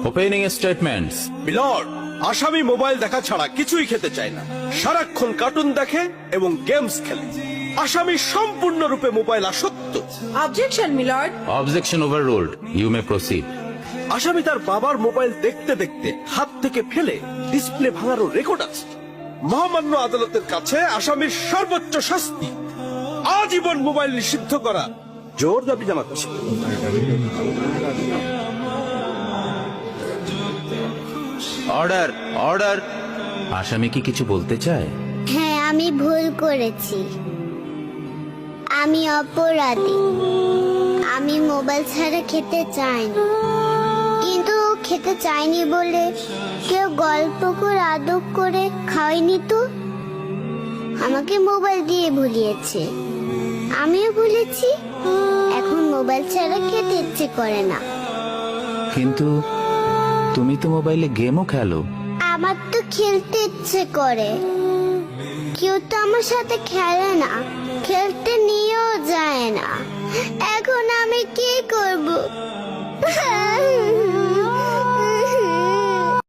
Opening statements. Milord, আসামি mobile দেখা ছাড়া কিছুই খেতে চায় না, সারাক্ষণ কার্টুন দেখে এবং গেমস খেলে। আসামি সম্পূর্ণরূপে মোবাইল আসক্ত। Objection milord. Objection overruled, you may proceed. আসামি তার বাবার মোবাইল দেখতে দেখতে হাত থেকে ফেলে ডিসপ্লে ভাঙারও রেকর্ড আছে। মহামান্য আদালতের কাছে আসামির সর্বোচ্চ শাস্তি আজীবন মোবাইল নিষিদ্ধ করা জোর দাবি জানাচ্ছে। Order, order. আসামি কি কিছু বলতে চায়? হ্যাঁ, আমি ভুল করেছি, আমি অপরাধী। আমি মোবাইল ছাড়া খেতে চাইনি, কিন্তু খেতে চাইনি বলে কেউ গল্প করে আদব করে খাওয়াইনি তো, আমাকে মোবাইল দিয়ে ভুলিয়েছে, আমিও ভুলেছি। এখন মোবাইল ছাড়া খেতে ইচ্ছে করে না। কিন্তু তুমি তো মোবাইলে গেমও খেলো। আমার তো খেলতে ইচ্ছে করে, কেউ তো আমার সাথে খেলে না, খেলতে